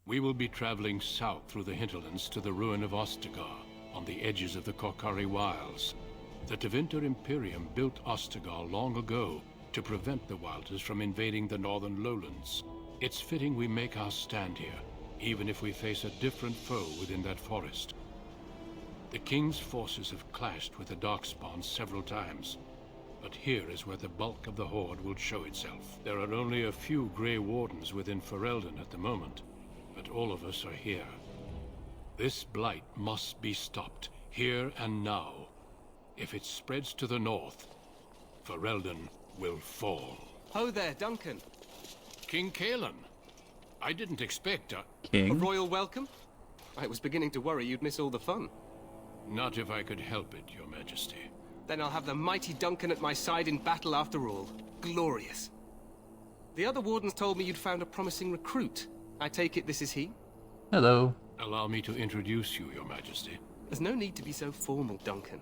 We will be traveling south through the hinterlands to the ruin of Ostagar, on the edges of the Korcari Wilds. The Tevinter Imperium built Ostagar long ago to prevent the Wilders from invading the northern lowlands. It's fitting we make our stand here, even if we face a different foe within that forest. The King's forces have clashed with the Darkspawn several times, but here is where the bulk of the Horde will show itself. There are only a few Grey Wardens within Ferelden at the moment, but all of us are here. This blight must be stopped, here and now. If it spreads to the north, Ferelden will fall. Ho there, Duncan. King Cailan. I didn't expect a King? royal welcome? I was beginning to worry you'd miss all the fun. Not if I could help it, Your Majesty. Then I'll have the mighty Duncan at my side in battle after all. Glorious. The other wardens told me you'd found a promising recruit. I take it this is he? Hello. Allow me to introduce you, Your Majesty. There's no need to be so formal, Duncan.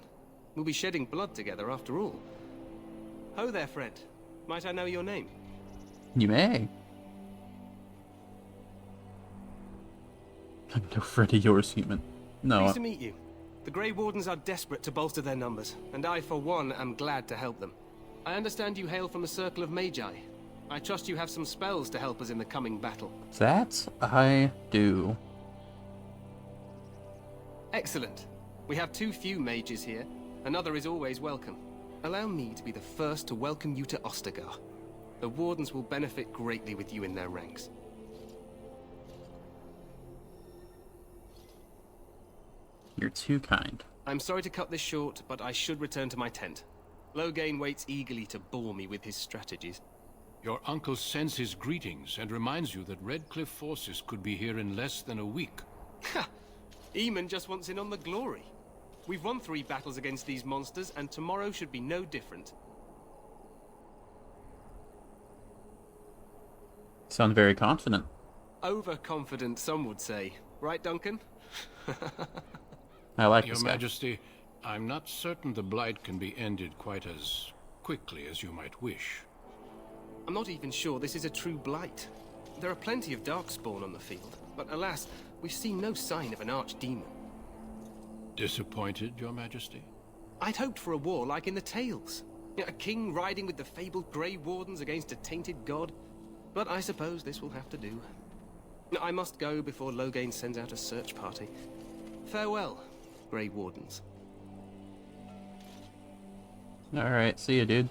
We'll be shedding blood together after all. Ho there, friend. Might I know your name? You may. I'm no friend of yours, human. No. Pleased to meet you. The Grey Wardens are desperate to bolster their numbers, and I, for one, am glad to help them. I understand you hail from the Circle of Magi. I trust you have some spells to help us in the coming battle. That I do. Excellent. We have too few mages here. Another is always welcome. Allow me to be the first to welcome you to Ostagar. The Wardens will benefit greatly with you in their ranks. You're too kind. I'm sorry to cut this short, but I should return to my tent. Loghain waits eagerly to bore me with his strategies. Your uncle sends his greetings and reminds you that Redcliffe forces could be here in less than a week. Ha! Eamon just wants in on the glory. We've won 3 battles against these monsters, and tomorrow should be no different. Sound very confident. Overconfident, some would say. Right, Duncan? I like Your this guy. Majesty, I'm not certain the Blight can be ended quite as quickly as you might wish. I'm not even sure this is a true blight. There are plenty of Darkspawn on the field, but alas, we've seen no sign of an archdemon. Disappointed, Your Majesty? I'd hoped for a war like in the tales. A king riding with the fabled Grey Wardens against a tainted god. But I suppose this will have to do. I must go before Loghain sends out a search party. Farewell, Grey Wardens. Alright, see you, dude.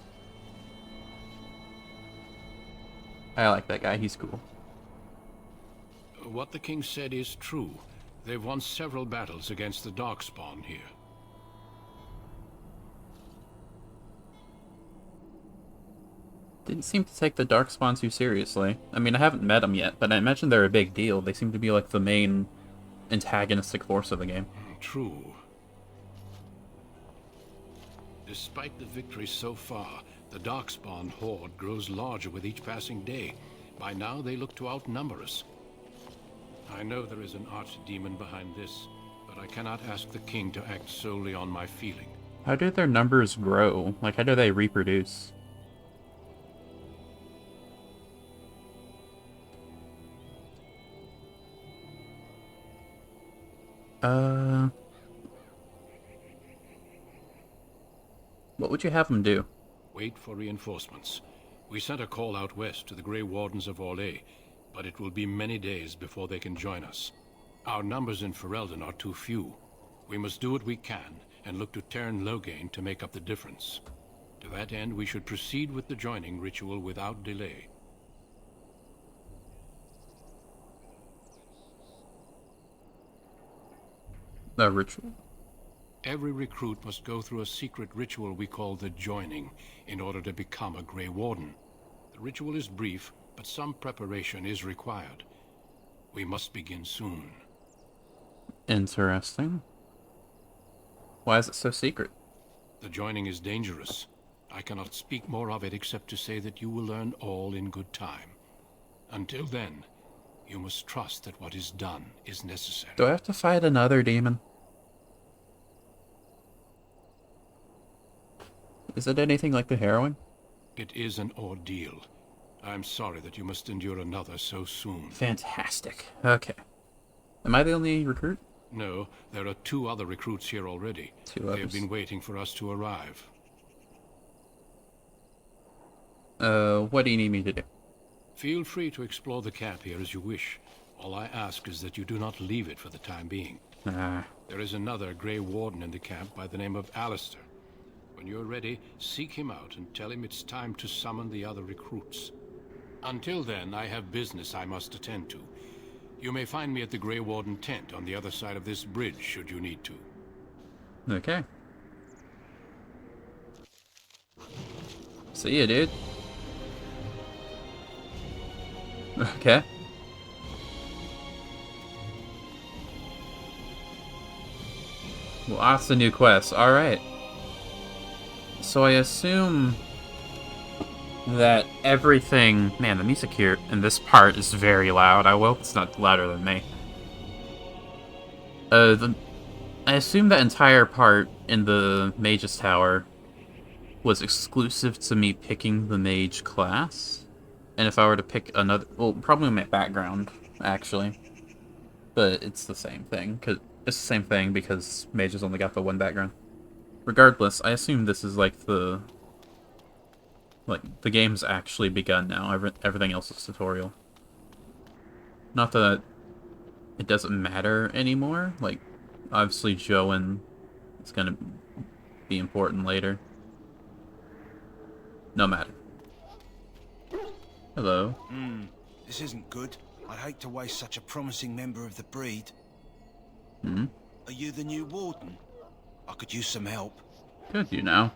I like that guy, he's cool. What the king said is true. They've won several battles against the Darkspawn here. Didn't seem to take the Darkspawn too seriously. I mean, I haven't met them yet, but I imagine they're a big deal. They seem to be like the main antagonistic force of the game. True. Despite the victory so far, the Darkspawn horde grows larger with each passing day. By now, they look to outnumber us. I know there is an archdemon behind this, but I cannot ask the king to act solely on my feeling. How do their numbers grow? Like, how do they reproduce? What would you have them do? Wait for reinforcements. We sent a call out west to the Grey Wardens of Orlais, but it will be many days before they can join us. Our numbers in Ferelden are too few. We must do what we can, and look to Teyrn Loghain to make up the difference. To that end, we should proceed with the joining ritual without delay. The ritual? Every recruit must go through a secret ritual we call the Joining in order to become a Grey Warden. The ritual is brief, but some preparation is required. We must begin soon. Interesting. Why is it so secret? The Joining is dangerous. I cannot speak more of it except to say that you will learn all in good time. Until then, you must trust that what is done is necessary. Do I have to fight another demon? Is it anything like the Harrowing? It is an ordeal. I'm sorry that you must endure another so soon. Fantastic. Okay. Am I the only recruit? No, there are 2 other recruits here already. Two They have others. been waiting for us to arrive. What do you need me to do? Feel free to explore the camp here as you wish. All I ask is that you do not leave it for the time being. There is another Grey Warden in the camp by the name of Alistair. When you're ready, seek him out and tell him it's time to summon the other recruits. Until then, I have business I must attend to. You may find me at the Grey Warden tent on the other side of this bridge, should you need to. Okay. See ya, dude. Okay. Well, that's a new quest. Alright. So I assume that everything... Man, the music here in this part is very loud. I hope it's not louder than me. I assume that entire part in the Mage's Tower was exclusive to me picking the Mage class. And if I were to pick another... Well, probably my background, actually. But it's the same thing. It's the same thing because Mages only got the one background. Regardless, I assume this is like the... Like, the game's actually begun now. Everything else is tutorial. Not that it doesn't matter anymore. Like, obviously Joan is gonna be important later. No matter. Hello. This isn't good. I'd hate to waste such a promising member of the breed. Are you the new warden? I could use some help. Good, you know.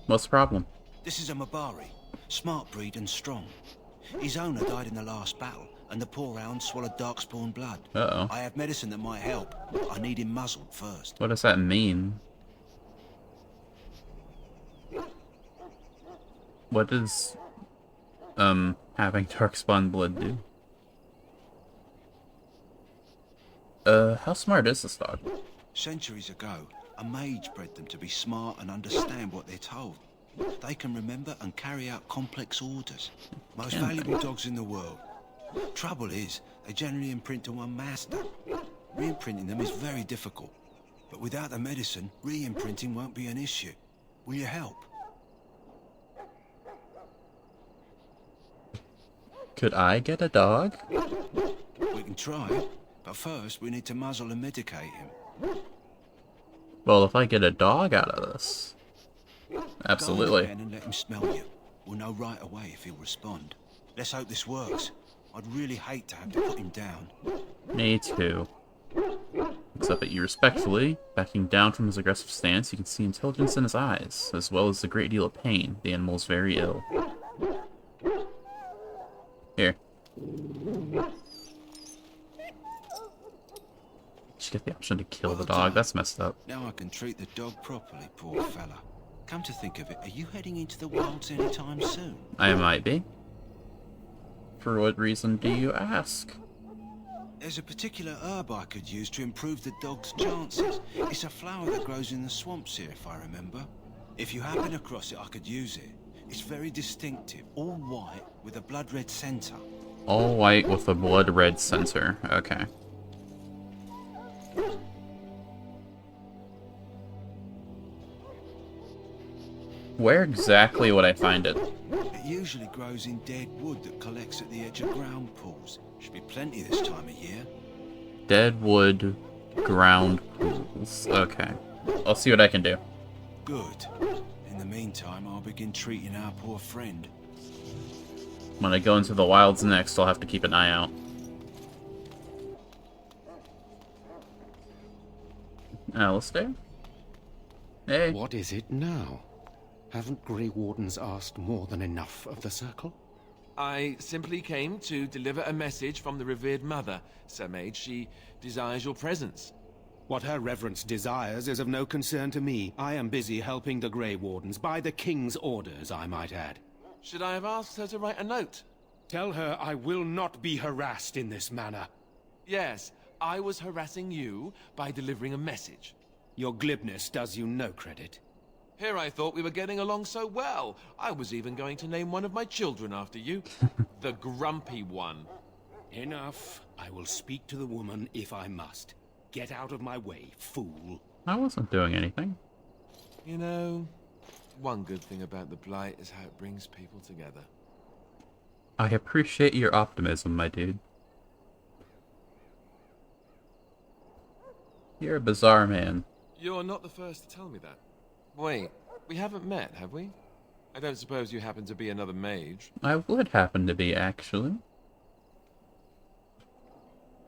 What's the problem? This is a Mabari. Smart breed and strong. His owner died in the last battle, and the poor hound swallowed darkspawn blood. Uh-oh. I have medicine that might help. I need him muzzled first. What does that mean? What does, having darkspawn blood do? How smart is this dog? Centuries ago, a mage bred them to be smart and understand what they're told. They can remember and carry out complex orders. Most valuable dogs in the world. Trouble is, they generally imprint to one master. Re-imprinting them is very difficult. But without the medicine, re-imprinting won't be an issue. Will you help? Could I get a dog? We can try, but first we need to muzzle and medicate him. Well, if I get a dog out of this... Go Absolutely. in and let him smell you. We'll know right away if he'll respond. Let's hope this works. I'd really hate to have to put him down. Me too. Except that you respectfully, backing down from his aggressive stance, you can see intelligence in his eyes, as well as a great deal of pain. The animal is very ill. Here. Just get the option to kill the dog. That's messed up. Now I can treat the dog properly, poor fella. Come to think of it, are you heading into the wilds anytime soon? I might be. For what reason do you ask? There's a particular herb I could use to improve the dog's chances. It's a flower that grows in the swamps here, if I remember. If you happen across it, I could use it. It's very distinctive, all white with a blood-red center. All white with a blood-red center. Okay. Where exactly would I find it? It usually grows in dead wood that collects at the edge of ground pools. Should be plenty this time of year. Dead wood, ground pools. Okay. I'll see what I can do. Good. In the meantime, I'll begin treating our poor friend. When I go into the wilds next, I'll have to keep an eye out. Alistair? Hey. What is it now? Haven't Grey Wardens asked more than enough of the Circle? I simply came to deliver a message from the revered mother, Sir Mage. She desires your presence. What her reverence desires is of no concern to me. I am busy helping the Grey Wardens, by the King's orders, I might add. Should I have asked her to write a note? Tell her I will not be harassed in this manner. Yes, I was harassing you by delivering a message. Your glibness does you no credit. Here I thought we were getting along so well. I was even going to name one of my children after you. The Grumpy One. Enough. I will speak to the woman if I must. Get out of my way, fool. I wasn't doing anything. You know, one good thing about the Blight is how it brings people together. I appreciate your optimism, my dude. You're a bizarre man. You're not the first to tell me that. Wait, we haven't met, have we? I don't suppose you happen to be another mage. I would happen to be, actually.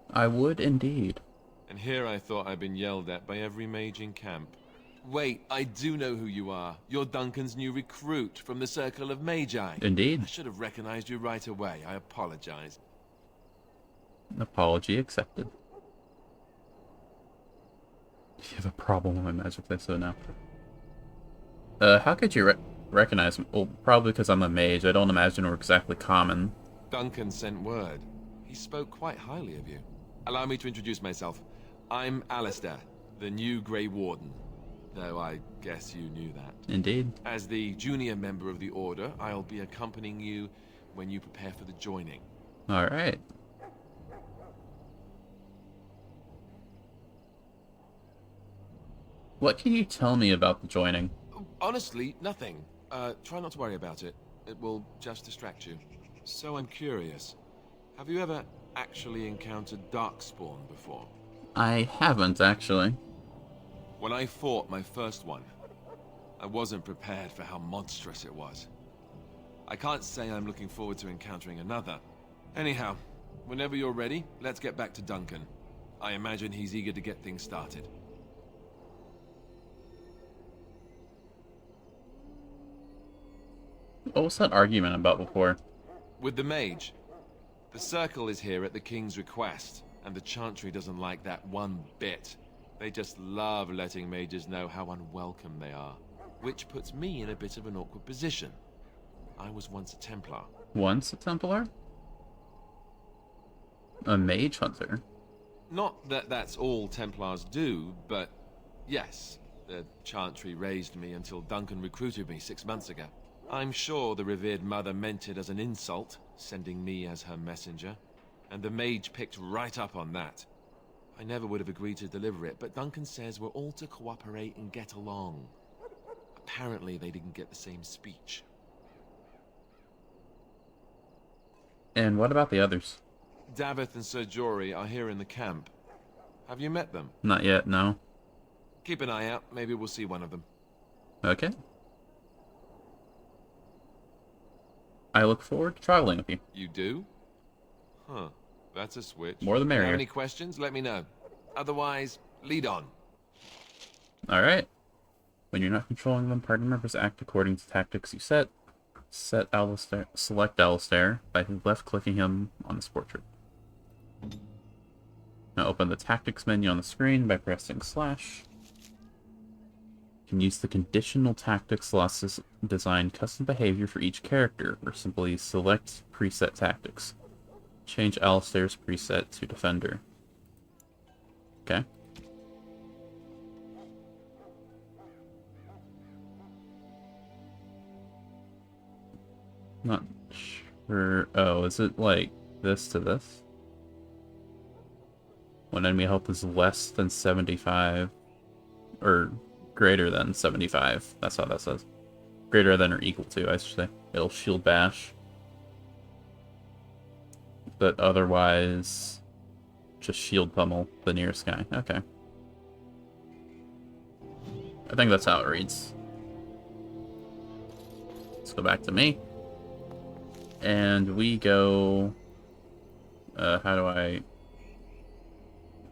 I would indeed. And here I thought I'd been yelled at by every mage in camp. Wait, I do know who you are. You're Duncan's new recruit from the Circle of Magi. Indeed. I should have recognized you right away. I apologize. Apology accepted. You have a problem with my magic, so now. How could you recognize me? Well, probably because I'm a mage. I don't imagine we're exactly common. Duncan sent word. He spoke quite highly of you. Allow me to introduce myself. I'm Alistair, the new Grey Warden. Though I guess you knew that. Indeed. As the junior member of the Order, I'll be accompanying you when you prepare for the joining. Alright. What can you tell me about the joining? Honestly, nothing. Try not to worry about it. It will just distract you. So I'm curious. Have you ever actually encountered Darkspawn before? I haven't, actually. When I fought my first one, I wasn't prepared for how monstrous it was. I can't say I'm looking forward to encountering another. Anyhow, whenever you're ready, let's get back to Duncan. I imagine he's eager to get things started. What was that argument about before? With the mage. The Circle is here at the King's request, and the Chantry doesn't like that one bit. They just love letting mages know how unwelcome they are. Which puts me in a bit of an awkward position. I was once a Templar. Once a Templar? A mage hunter? Not that that's all Templars do, but yes. The Chantry raised me until Duncan recruited me 6 months ago. I'm sure the revered mother meant it as an insult, sending me as her messenger. And the mage picked right up on that. I never would have agreed to deliver it, but Duncan says we're all to cooperate and get along. Apparently they didn't get the same speech. And what about the others? Davith and Sir Jory are here in the camp. Have you met them? Not yet, no. Keep an eye out. Maybe we'll see one of them. Okay. I look forward to traveling with you. You do? Huh. That's a switch. More the If you have merrier. any questions, let me know. Otherwise, lead on. Alright. When you're not controlling them, party members act according to tactics you set. Select Alistair by left-clicking him on his portrait. Now open the tactics menu on the screen by pressing slash. You can use the conditional tactics slots to design custom behavior for each character, or simply select preset tactics. Change Alistair's preset to Defender. Okay. Not sure. Oh, is it like this to this? When enemy health is less than 75, or greater than 75. That's how that says. Greater than or equal to, I should say. It'll shield bash. But otherwise, just shield pummel the nearest guy. Okay. I think that's how it reads. Let's go back to me. And we go... how do I...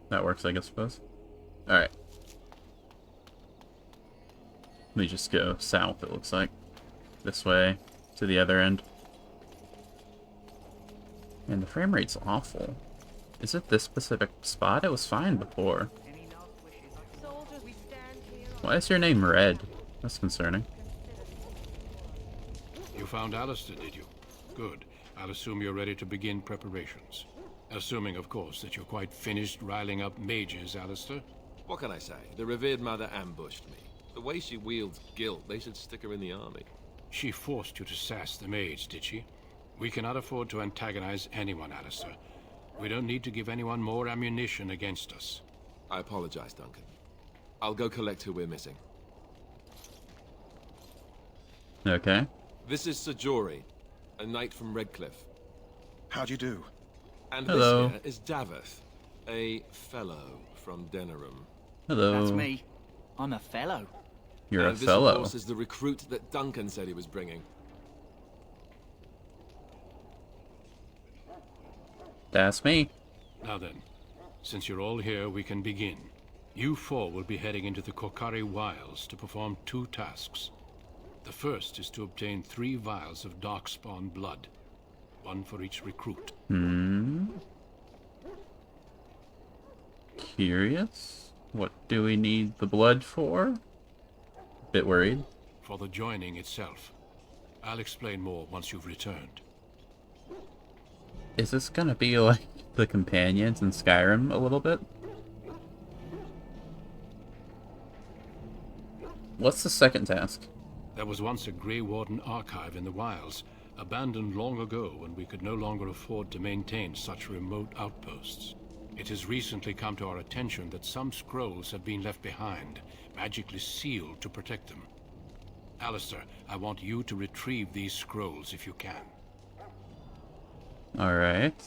That works, I suppose. Alright. Let me just go south, it looks like. This way, to the other end. And the frame rate's awful. Is it this specific spot? It was fine before. Why is your name Red? That's concerning. You found Alistair, did you? Good. I'll assume you're ready to begin preparations. Assuming, of course, that you're quite finished riling up mages, Alistair. What can I say? The revered mother ambushed me. The way she wields guilt, they should stick her in the army. She forced you to sass the mage, did she? We cannot afford to antagonize anyone, Alistair. We don't need to give anyone more ammunition against us. I apologize, Duncan. I'll go collect who we're missing. Okay. This is Sir Jory, a knight from Redcliffe. How do you do? And Hello. this here is Daveth, a fellow from Denerim. Hello. That's me. I'm a fellow. You're a And this, fellow. of course, is the recruit that Duncan said he was bringing. That's me. Now then, since you're all here, we can begin. You four will be heading into the Korcari Wilds to perform 2 tasks. The first is to obtain 3 vials of Darkspawn blood, 1 for each recruit. Curious? What do we need the blood for? Bit worried. For the joining itself. I'll explain more once you've returned. Is this gonna be like the companions in Skyrim a little bit? What's the second task? There was once a Grey Warden archive in the wilds, abandoned long ago when we could no longer afford to maintain such remote outposts. It has recently come to our attention that some scrolls have been left behind, magically sealed to protect them. Alistair, I want you to retrieve these scrolls if you can. Alright.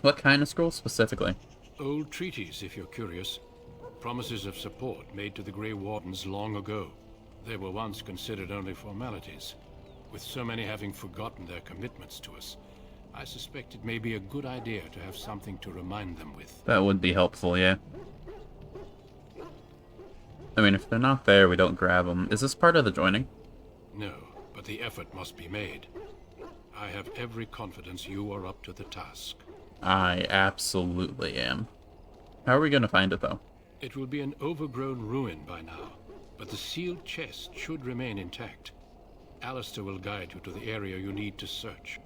What kind of scroll specifically? Old treaties, if you're curious. Promises of support made to the Grey Wardens long ago. They were once considered only formalities. With so many having forgotten their commitments to us, I suspect it may be a good idea to have something to remind them with. That would be helpful, yeah. I mean, if they're not there, we don't grab them. Is this part of the joining? No, but the effort must be made. I have every confidence you are up to the task. I absolutely am. How are we gonna find it, though? It will be an overgrown ruin by now, but the sealed chest should remain intact. Alistair will guide you to the area you need to search.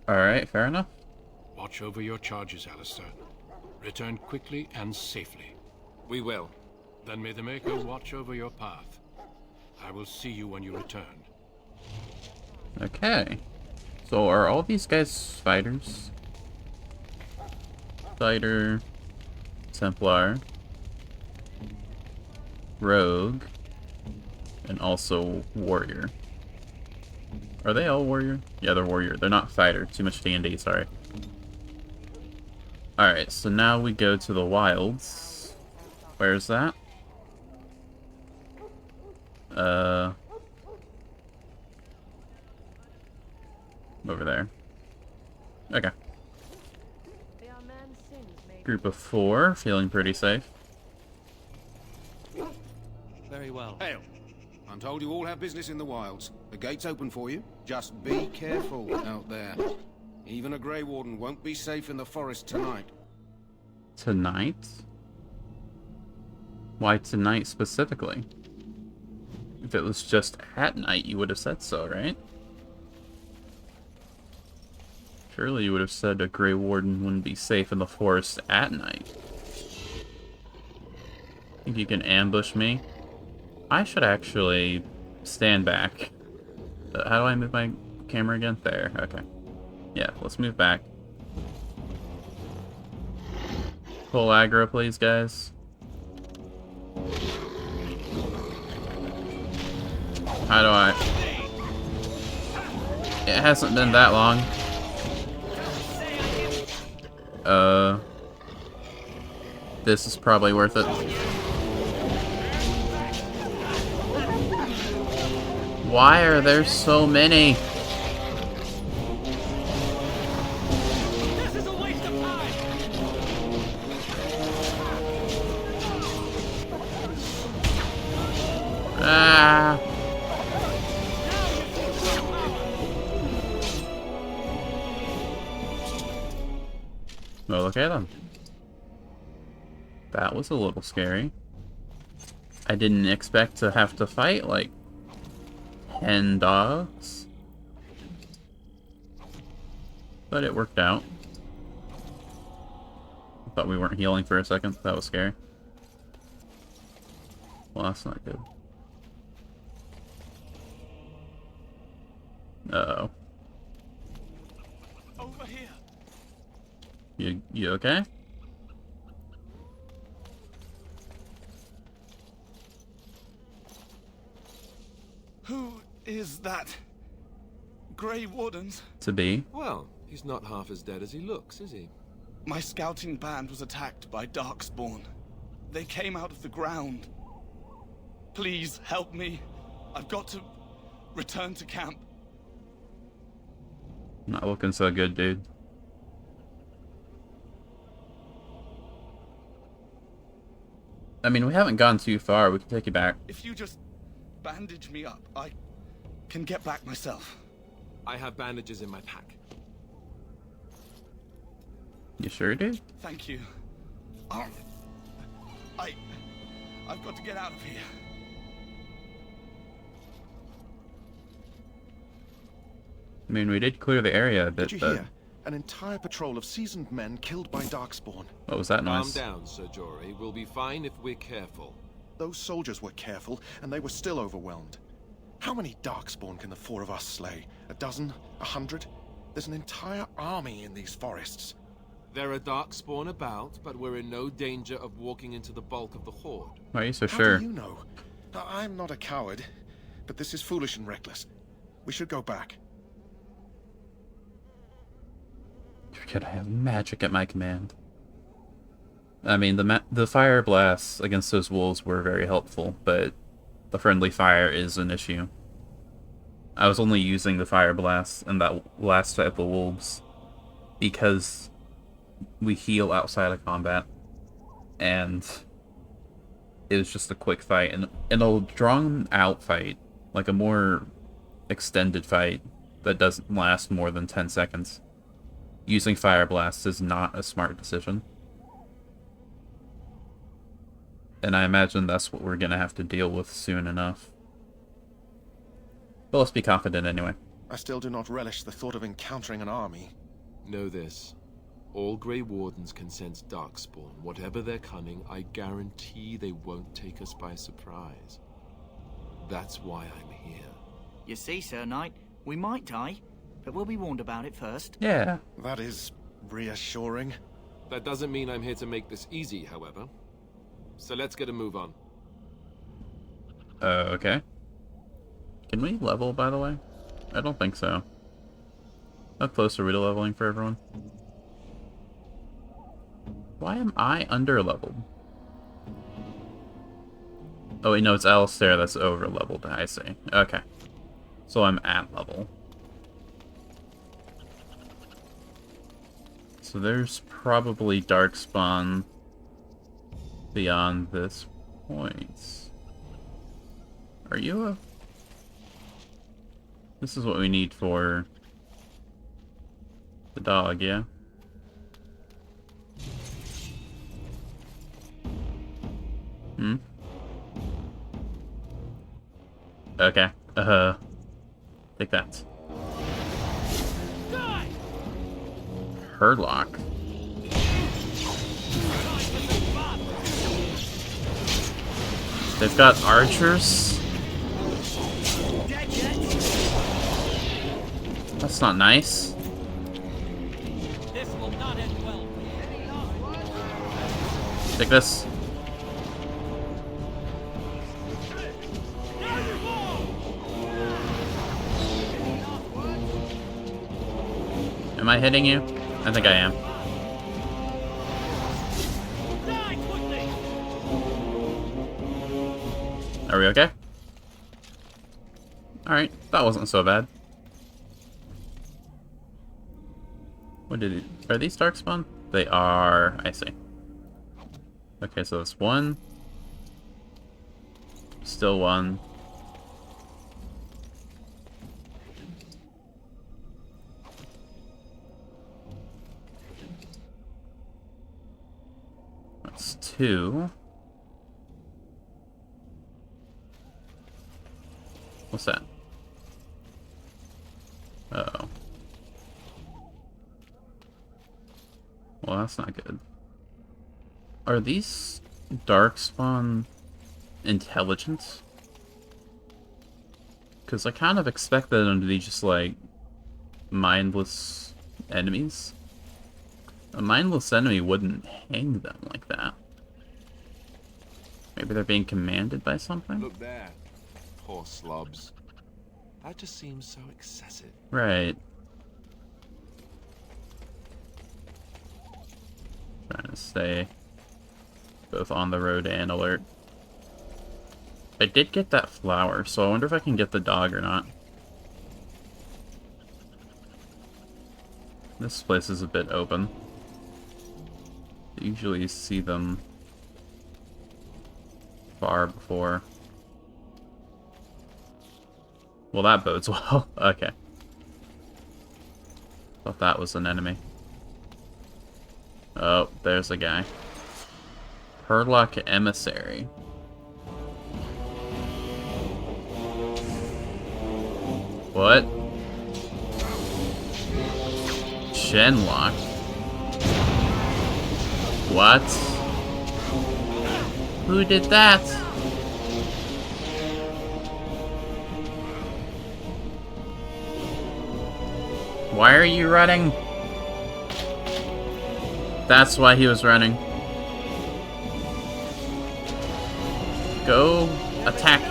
Alright, fair enough. Watch over your charges, Alistair. Return quickly and safely. We will. Then may the Maker watch over your path. I will see you when you return. Okay. So are all these guys fighters? Fighter, Templar, Rogue, and also Warrior. Are they all Warrior? Yeah, they're Warrior. They're not Fighter. Too much D&D, sorry. Alright, so now we go to the wilds. Where's that? Over there. Okay. Group of 4, feeling pretty safe. Very well. Hail. I'm told you all have business in the wilds. The gate's open for you. Just be careful out there. Even a Grey Warden won't be safe in the forest tonight. Tonight? Why tonight specifically? If it was just at night, you would have said so, right? Surely you would have said a Grey Warden wouldn't be safe in the forest at night. Think you can ambush me? I should actually stand back. How do I move my camera again? There, okay. Yeah, let's move back. Full aggro, please, guys. How do I... It hasn't been that long. This is probably worth it. Why are there so many? This is a waste of time. Ah! Well, okay then. That was a little scary. I didn't expect to have to fight like 10 dogs. But it worked out. Thought we weren't healing for a second. That was scary. Well, that's not good. Uh-oh. Over here. You okay? Who is that? Grey Wardens? To be. Well, he's not half as dead as he looks, is he? My scouting band was attacked by Darkspawn. They came out of the ground. Please help me. I've got to return to camp. Not looking so good, dude. I mean, we haven't gone too far. We can take you back. If you just bandage me up, I can get back myself. I have bandages in my pack. You sure, dude? Thank you. I've got to get out of here. I mean, we did clear the area a bit, Did you but... hear? An entire patrol of seasoned men killed by Darkspawn. What was that Calm noise? down, Sir Jory. We'll be fine if we're careful. Those soldiers were careful, and they were still overwhelmed. How many Darkspawn can the four of us slay? A dozen? 100? There's an entire army in these forests. There are Darkspawn about, but we're in no danger of walking into the bulk of the Horde. Why are you so How sure? do you know? I'm not a coward, but this is foolish and reckless. We should go back. Forget I have magic at my command. I mean, the fire blasts against those wolves were very helpful, but the friendly fire is an issue. I was only using the fire blasts in that last type of wolves because we heal outside of combat, and it was just a quick fight. And in a drawn out fight, like a more extended fight that doesn't last more than 10 seconds, using fire blasts is not a smart decision. And I imagine that's what we're gonna have to deal with soon enough. But let's be confident anyway. I still do not relish the thought of encountering an army. Know this. All Grey Wardens can sense Darkspawn. Whatever their cunning, I guarantee they won't take us by surprise. That's why I'm here. You see, Sir Knight, we might die, but we'll be warned about it first. Yeah. That is reassuring. That doesn't mean I'm here to make this easy, however. So let's get a move on. Okay. Can we level, by the way? I don't think so. How close are we to leveling for everyone? Why am I under-leveled? Oh wait, no, it's Alistair that's over-leveled, I see. Okay. So I'm at level. So there's probably Darkspawn beyond this point. Are you a... This is what we need for the dog, yeah? Okay. Take that. Die! Hurlock. They've got archers? Dead yet? That's not nice. This will not end well. Take this. Am I hitting you? I think I am. Die quickly! Are we okay? Alright, that wasn't so bad. What did it... Are these Darkspawn? They are... I see. Okay, so that's one. Still one. That's two. What's that? Uh-oh. Well, that's not good. Are these Darkspawn intelligent? Because I kind of expected them to be just, like, mindless enemies. A mindless enemy wouldn't hang them like that. Maybe they're being commanded by something? Look there. Poor slobs. That just seems so excessive. Right. Trying to stay both on the road and alert. I did get that flower, so I wonder if I can get the dog or not. This place is a bit open. Usually you see them far before. Well, that bodes well. Okay. Thought that was an enemy. Oh, there's a guy. Herlock Emissary. What? Shenlock? What? Who did that? Why are you running? That's why he was running. Go attack.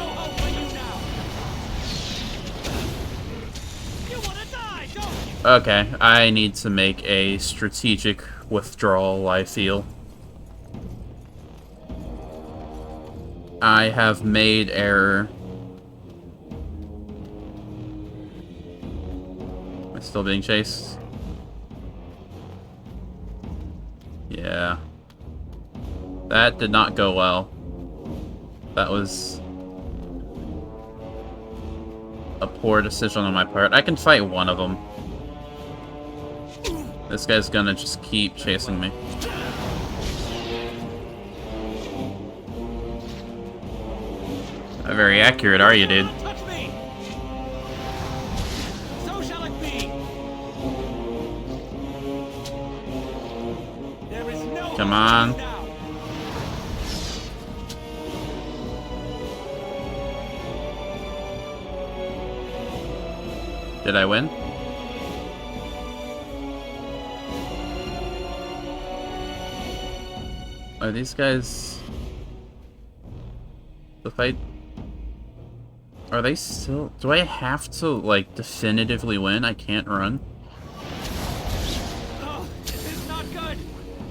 Okay, I need to make a strategic withdrawal, I feel. I have made error. Am I still being chased? Yeah. That did not go well. That was a poor decision on my part. I can fight one of them. This guy's gonna just keep chasing me. Not very accurate, are you, dude? Touch me. So shall it be. There is no Come on. now. Did I win? Are these guys... the fight... Are they still... Do I have to, like, definitively win? I can't run? Oh, this is not good.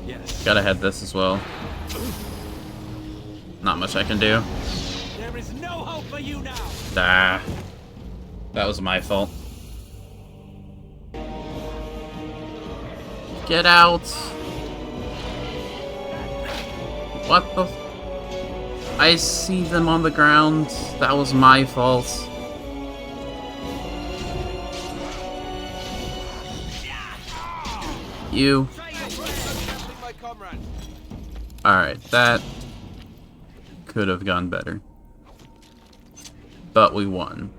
Yes. Gotta head this as well. Not much I can do. There is no hope for you now. Ah. That was my fault. Get out! What the... I see them on the ground. That was my fault. You. Alright, that could have gone better. But we won.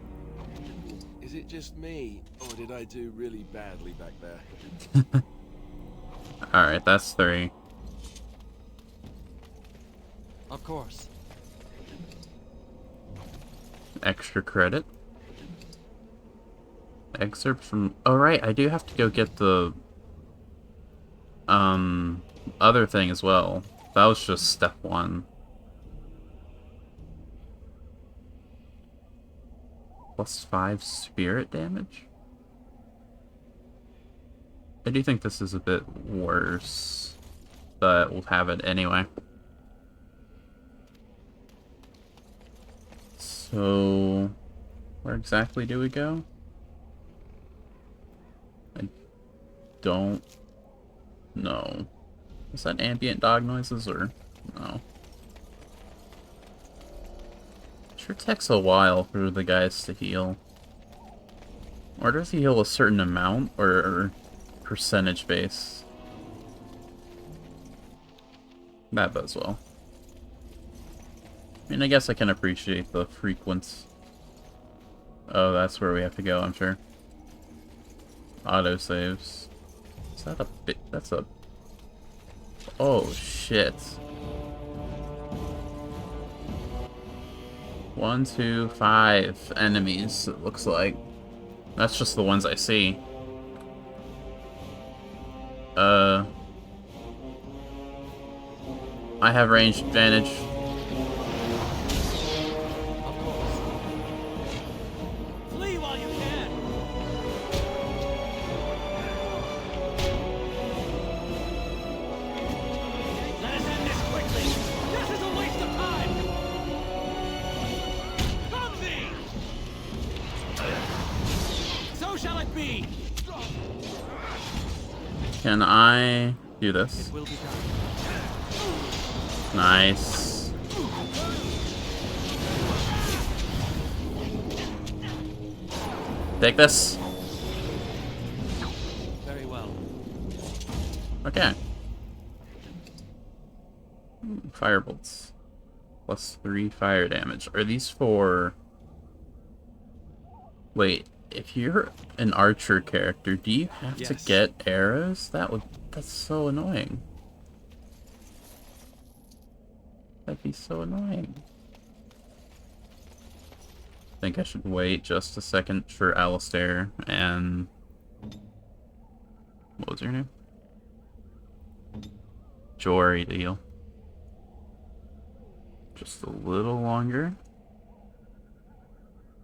Is it just me, or did I do really badly back there? Alright, that's 3. Of course. Extra credit. Excerpt from... Oh, right, I do have to go get the... other thing as well. That was just step 1. +5 spirit damage? I do think this is a bit worse, but we'll have it anyway. So, where exactly do we go? I don't know. Is that ambient dog noises or no? Sure takes a while for the guys to heal. Or does he heal a certain amount or percentage base? That bodes well. I mean, I guess I can appreciate the frequency. Oh, that's where we have to go, I'm sure. Autosaves. Is that a bit? That's a... Oh, shit. 1, 2, 5 enemies, it looks like. That's just the ones I see. I have ranged advantage. Flee while you can. Let us end this quickly. This is a waste of time. Come thee. So shall it be. Can I do this? It will be done. Nice. Take this. Very well. Okay. Firebolts. +3 fire damage. Are these for... Wait, if you're an archer character, do you have to get arrows? That's so annoying. That'd be so annoying. I think I should wait just a second for Alistair and... What was your name? Jory to heal. Just a little longer.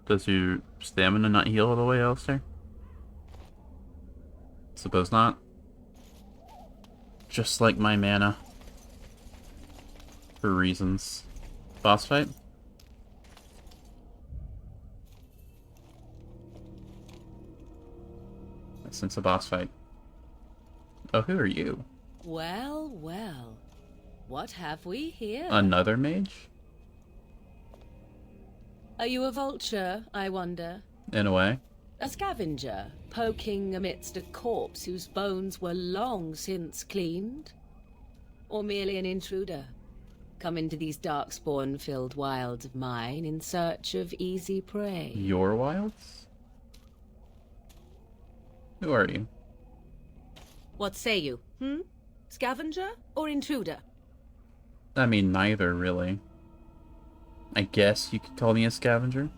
Does your stamina not heal all the way, Alistair? Suppose not. Just like my mana. For reasons. Boss fight? Since a boss fight. Oh, who are you? Well, well. What have we here? Another mage? Are you a vulture, I wonder? In a way. A scavenger, poking amidst a corpse whose bones were long since cleaned? Or merely an intruder, come into these darkspawn-filled wilds of mine in search of easy prey? Your wilds? Who are you? What say you, Scavenger or intruder? I mean, neither, really. I guess you could call me a scavenger.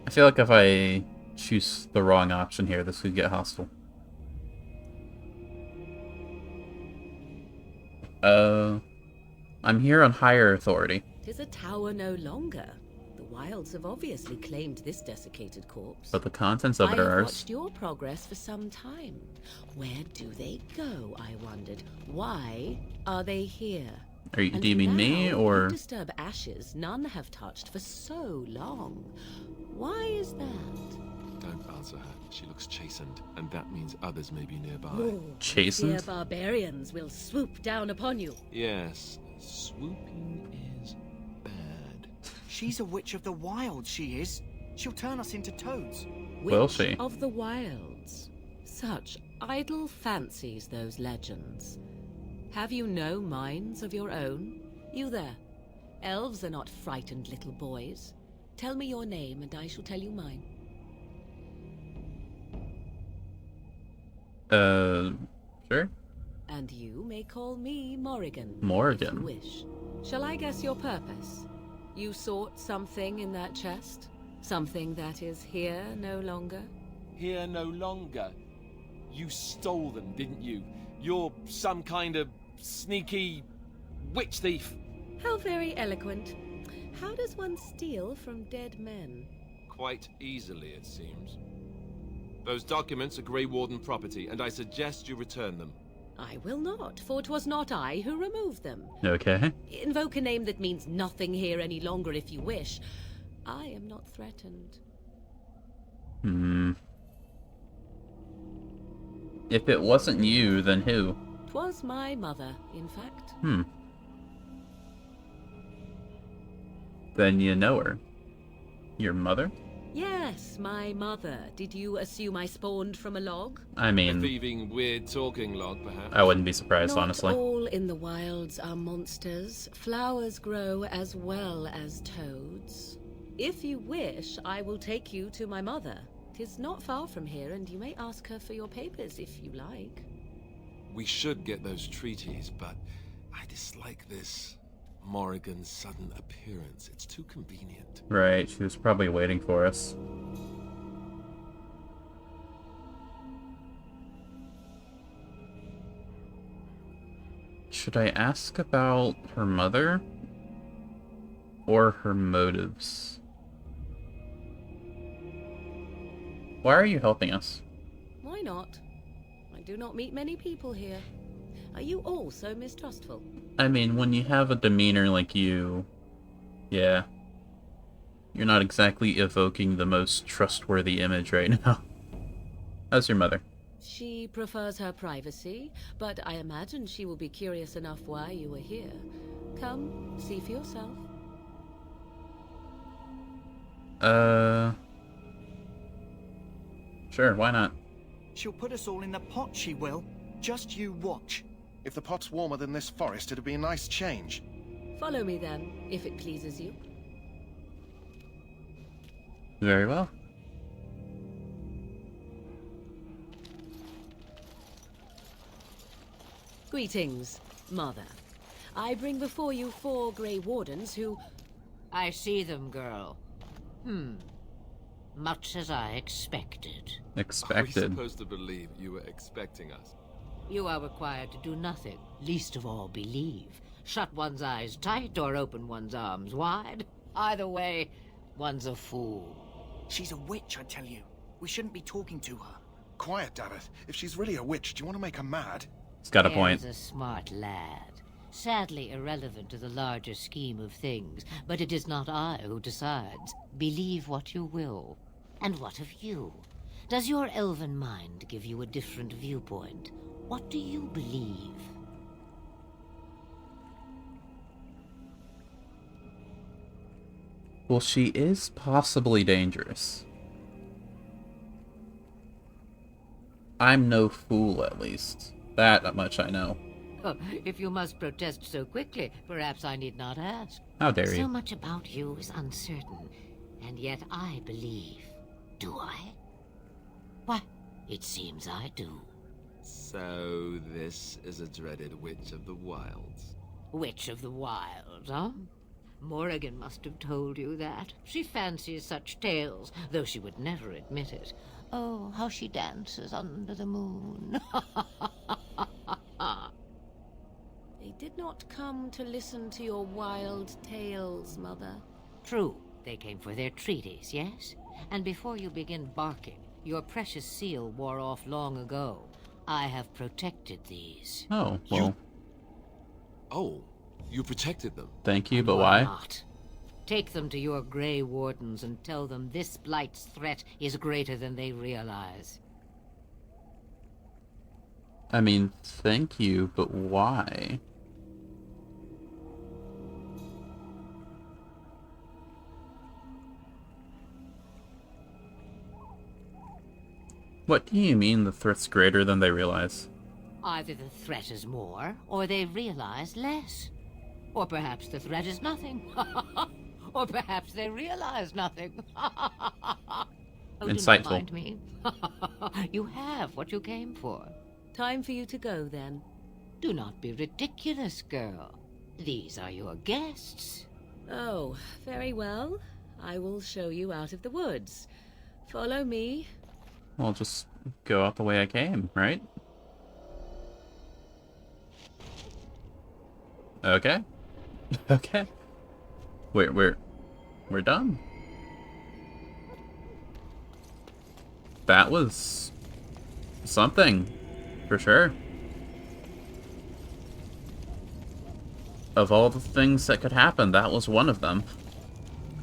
I feel like if I choose the wrong option here, this could get hostile. I'm here on higher authority. 'Tis a tower no longer. The wilds have obviously claimed this desiccated corpse. But the contents of it are I have ours. watched your progress for some time. Where do they go, I wondered? Why are they here? Are you And deeming me, now, or... undisturbed ashes none have touched for so long. Why is that? Don't answer her. She looks chastened, and that means others may be nearby. Oh, Chastened? Here barbarians will swoop down upon you. Yes, swooping is bad. She's a witch of the wild, she is. She'll turn us into toads. Will Witch she? of the wilds. Such idle fancies, those legends. Have you no minds of your own? You there. Elves are not frightened little boys. Tell me your name and I shall tell you mine. Sure. And you may call me Morrigan. Morrigan. If you wish. Shall I guess your purpose? You sought something in that chest? Something that is here no longer? Here no longer. You stole them, didn't you? You're some kind of sneaky witch thief. How very eloquent. How does one steal from dead men? Quite easily, it seems. Those documents are Grey Warden property, and I suggest you return them. I will not, for 'twas not I who removed them. Okay. Invoke a name that means nothing here any longer if you wish. I am not threatened. If it wasn't you, then who? 'Twas my mother, in fact. Then you know her. Your mother? Yes, my mother. Did you assume I spawned from a log? I A mean, thieving, weird-talking log, perhaps? I wouldn't be surprised, Not honestly. all in the wilds are monsters. Flowers grow as well as toads. If you wish, I will take you to my mother. 'Tis not far from here, and you may ask her for your papers if you like. We should get those treaties, but I dislike this Morrigan's sudden appearance. It's too convenient. Right, she was probably waiting for us. Should I ask about her mother? Or her motives? Why are you helping us? Why not? I do not meet many people here. Are you all so mistrustful? I mean, when you have a demeanor like you... Yeah. You're not exactly evoking the most trustworthy image right now. How's your mother? She prefers her privacy, but I imagine she will be curious enough why you are here. Come, see for yourself. Sure, why not? She'll put us all in the pot, she will. Just you watch. If the pot's warmer than this forest, it'd be a nice change. Follow me then, if it pleases you. Very well. Greetings, Mother. I bring before you 4 Grey Wardens who... I see them, girl. Much as I expected. Are we Expected. supposed to believe you were expecting us? You are required to do nothing, least of all believe. Shut one's eyes tight or open one's arms wide. Either way, one's a fool. She's a witch, I tell you. We shouldn't be talking to her. Quiet, Dareth. If she's really a witch, do you want to make her mad? He's got a point. He's a smart lad. Sadly irrelevant to the larger scheme of things, but it is not I who decides. Believe what you will. And what of you? Does your elven mind give you a different viewpoint? What do you believe? Well, she is possibly dangerous. I'm no fool, at least. That much I know. Oh, if you must protest so quickly, perhaps I need not ask. How dare So you? much about you is uncertain, and yet I believe. Do I? Why, it seems I do. So this is a dreaded Witch of the Wilds. Witch of the Wilds, huh? Morrigan must have told you that. She fancies such tales, though she would never admit it. Oh, how she dances under the moon. They did not come to listen to your wild tales, Mother. True, they came for their treaties, yes? And before you begin barking, your precious seal wore off long ago. I have protected these. Oh, well, Oh, you protected them. thank you, And but why why? not? Take them to your Grey Wardens and tell them this Blight's threat is greater than they realize. I mean, thank you, but why? What do you mean the threat's greater than they realize? Either the threat is more, or they realize less. Or perhaps the threat is nothing. Or perhaps they realize nothing. Oh, Insightful. Do not mind me. You have what you came for. Time for you to go, then. Do not be ridiculous, girl. These are your guests. Oh, very well. I will show you out of the woods. Follow me. Well, just go out the way I came, right? Okay. Okay. We're done. That was something, for sure. Of all the things that could happen, that was one of them.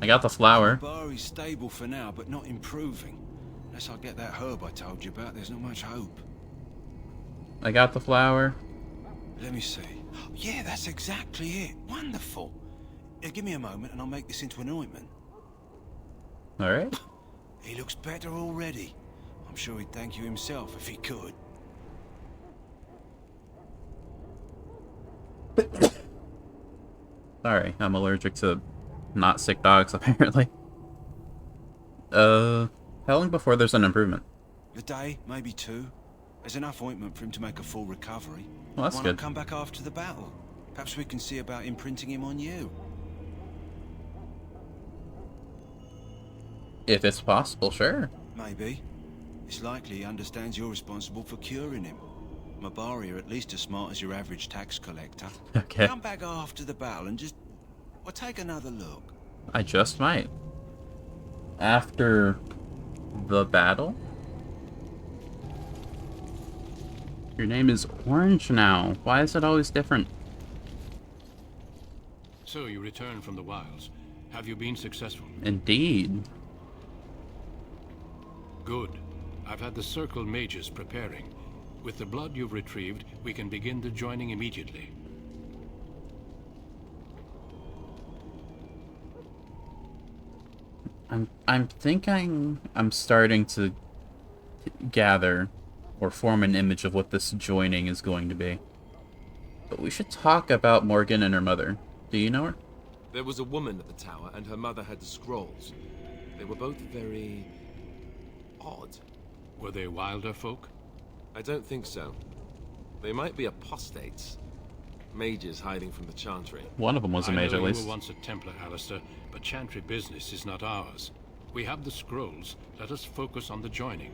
I got the flower. Bari's stable for now, but not improving. Unless I get that herb I told you about, there's not much hope. I got the flower. Let me see. Yeah, that's exactly it. Wonderful. Give me a moment and I'll make this into an ointment. Alright. He looks better already. I'm sure he'd thank you himself if he could. Sorry, I'm allergic to not sick dogs, apparently. How long before there's an improvement? A day, maybe 2. There's enough ointment for him to make a full recovery. Well, that's Why good. not come back after the battle? Perhaps we can see about imprinting him on you. If it's possible, sure. Maybe. It's likely he understands you're responsible for curing him. Mabari are at least as smart as your average tax collector. Okay. Come back after the battle and just... well, take another look. I just might. After the battle? Your name is Orange now. Why is it always different? So you return from the wilds. Have you been successful? Indeed. Good. I've had the Circle mages preparing. With the blood you've retrieved, we can begin the joining immediately. I'm thinking I'm starting to gather or form an image of what this joining is going to be. But we should talk about Morgan and her mother. Do you know her? There was a woman at the tower, and her mother had the scrolls. They were both very... odd. Were they wilder folk? I don't think so. They might be apostates. Mages hiding from the Chantry. One of them was a mage, at least. You were once a Templar, Alistair, but Chantry business is not ours. We have the scrolls. Let us focus on the joining.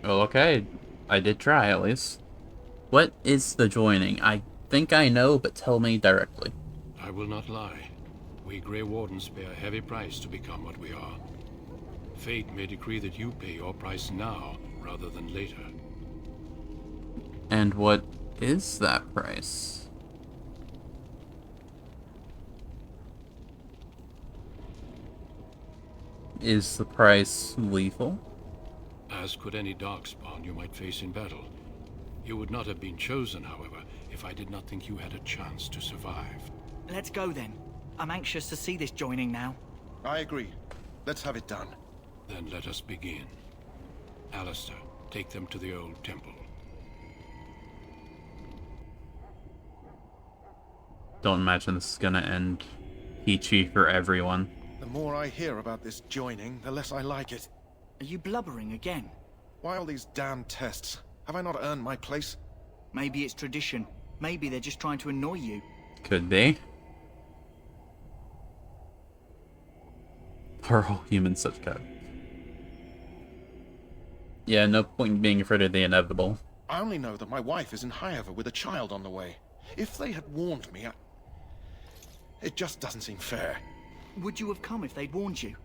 Well, okay. I did try, at least. What is the joining? I think I know, but tell me directly. I will not lie. We Grey Wardens pay a heavy price to become what we are. Fate may decree that you pay your price now, rather than later. And what is that price? Is the price lethal? As could any darkspawn you might face in battle. You would not have been chosen, however, if I did not think you had a chance to survive. Let's go then. I'm anxious to see this joining now. I agree. Let's have it done. Then let us begin. Alistair, take them to the old temple. Don't imagine this is gonna end peachy for everyone. The more I hear about this joining, the less I like it. Are you blubbering again? Why all these damn tests? Have I not earned my place? Maybe it's tradition. Maybe they're just trying to annoy you. Could be. Are all humans such code? Yeah, no point in being afraid of the inevitable. I only know that my wife is in Highover with a child on the way. If they had warned me, it just doesn't seem fair. Would you have come if they'd warned you?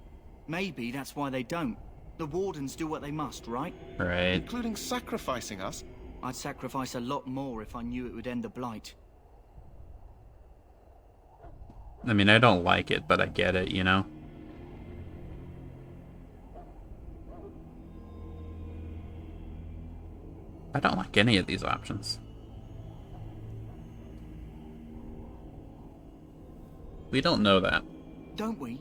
Maybe that's why they don't. The Wardens do what they must, right? Right. Including sacrificing us? I'd sacrifice a lot more if I knew it would end the Blight. I mean, I don't like it, but I get it, you know? I don't like any of these options. We don't know that. Don't we?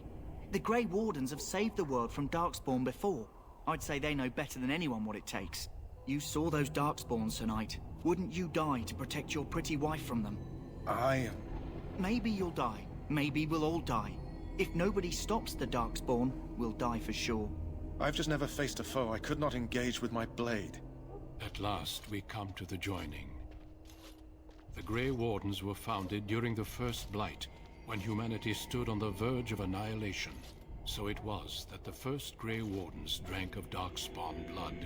The Grey Wardens have saved the world from Darkspawn before. I'd say they know better than anyone what it takes. You saw those Darkspawns tonight. Wouldn't you die to protect your pretty wife from them? Maybe you'll die. Maybe we'll all die. If nobody stops the Darkspawn, we'll die for sure. I've just never faced a foe I could not engage with my blade. At last, we come to the joining. The Grey Wardens were founded during the First Blight, when humanity stood on the verge of annihilation. So it was that the first Grey Wardens drank of Darkspawn blood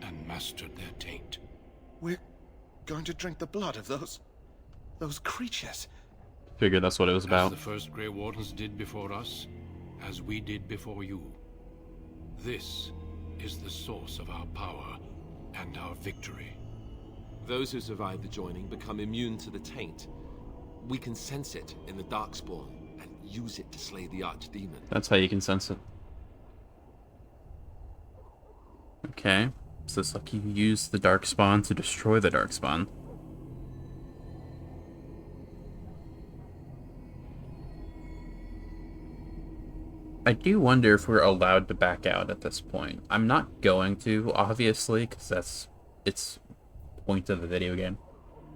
and mastered their taint. We're going to drink the blood of those creatures. Figured that's what it was about. As the first Grey Wardens did before us, as we did before you. This is the source of our power and our victory. Those who survive the joining become immune to the taint. We can sense it in the Darkspawn and use it to slay the Archdemon. That's how you can sense it. Okay. So it's like you use the Darkspawn to destroy the Darkspawn. I do wonder if we're allowed to back out at this point. I'm not going to, obviously, because it's the point of the video game.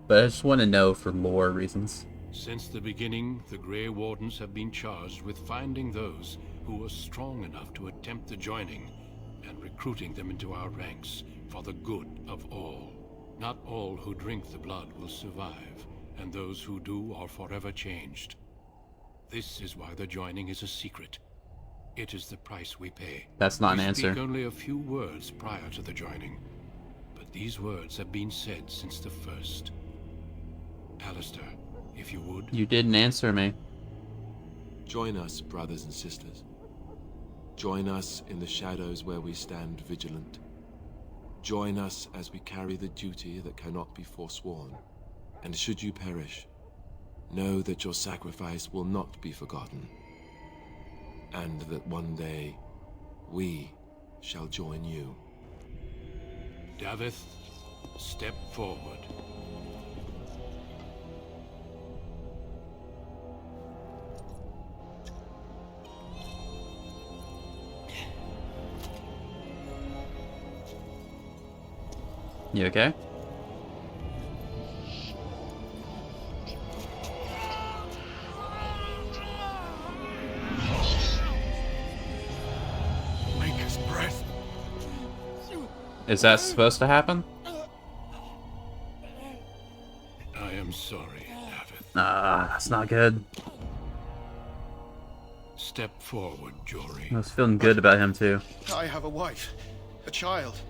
But I just want to know for lore reasons. Since the beginning, the Grey Wardens have been charged with finding those who were strong enough to attempt the joining and recruiting them into our ranks for the good of all. Not all who drink the blood will survive. and those who do are forever changed. This is why the joining is a secret. It is the price we pay. That's not an We answer. speak only a few words prior to the joining, but these words have been said since the first. Alistair, if you would. You didn't answer me. Join us, brothers and sisters. Join us in the shadows where we stand vigilant. Join us as we carry the duty that cannot be forsworn. And should you perish, know that your sacrifice will not be forgotten. And that one day, we shall join you. Davith, step forward. You okay? Maker's breath. Is that supposed to happen? I am sorry, Davith. Ah, that's not good. Step forward, Jory. I was feeling good about him too. I have a wife, a child.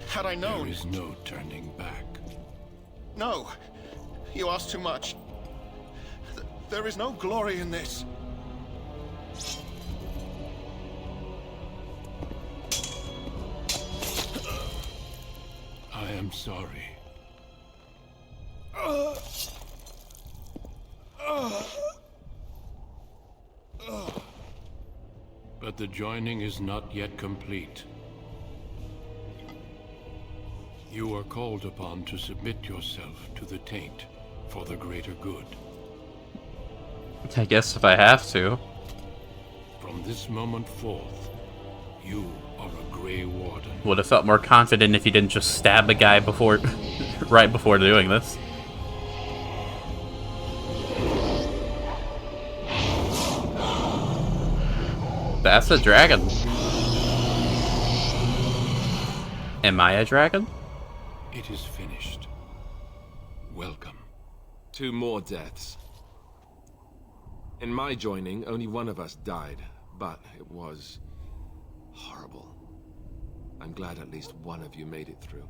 Had I known... There is no turning back. No. You ask too much. There is no glory in this. I am sorry. But the joining is not yet complete. You are called upon to submit yourself to the taint for the greater good. I guess if I have to. From this moment forth, you are a Grey Warden. Would have felt more confident if you didn't just stab a guy before, right before doing this. That's a dragon. Am I a dragon? It is finished. Welcome. 2 more deaths. In my joining, only one of us died, but it was horrible. I'm glad at least one of you made it through.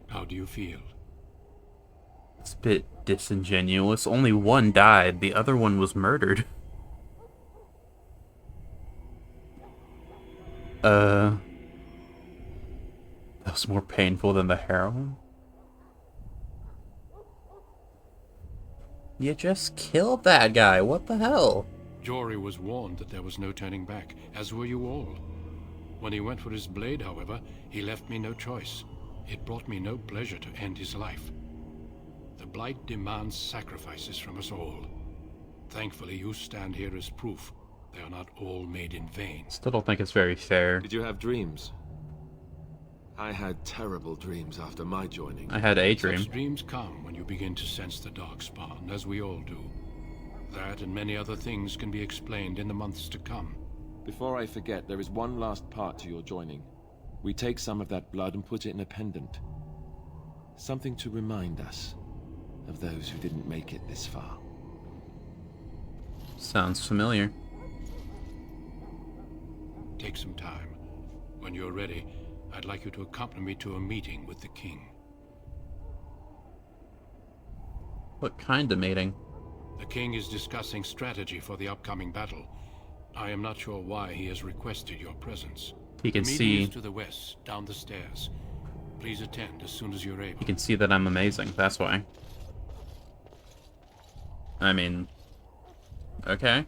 How do you feel? It's a bit disingenuous. Only one died, the other one was murdered. That was more painful than the heroin. You just killed that guy, what the hell? Jory was warned that there was no turning back, as were you all. When he went for his blade, however, he left me no choice. It brought me no pleasure to end his life. The Blight demands sacrifices from us all. Thankfully, you stand here as proof. They are not all made in vain. Still don't think it's very fair. Did you have dreams? I had terrible dreams after my joining. I had a dream. Such dreams come when you begin to sense the Darkspawn, as we all do. That and many other things can be explained in the months to come. Before I forget, there is one last part to your joining. We take some of that blood and put it in a pendant. Something to remind us of those who didn't make it this far. Sounds familiar. Take some time. When you're ready, I'd like you to accompany me to a meeting with the king. What kind of meeting? The king is discussing strategy for the upcoming battle. I am not sure why he has requested your presence. He can the meeting see. is to the west, down the stairs. Please attend as soon as you're able. You can see that I'm amazing, that's why. I mean... Okay.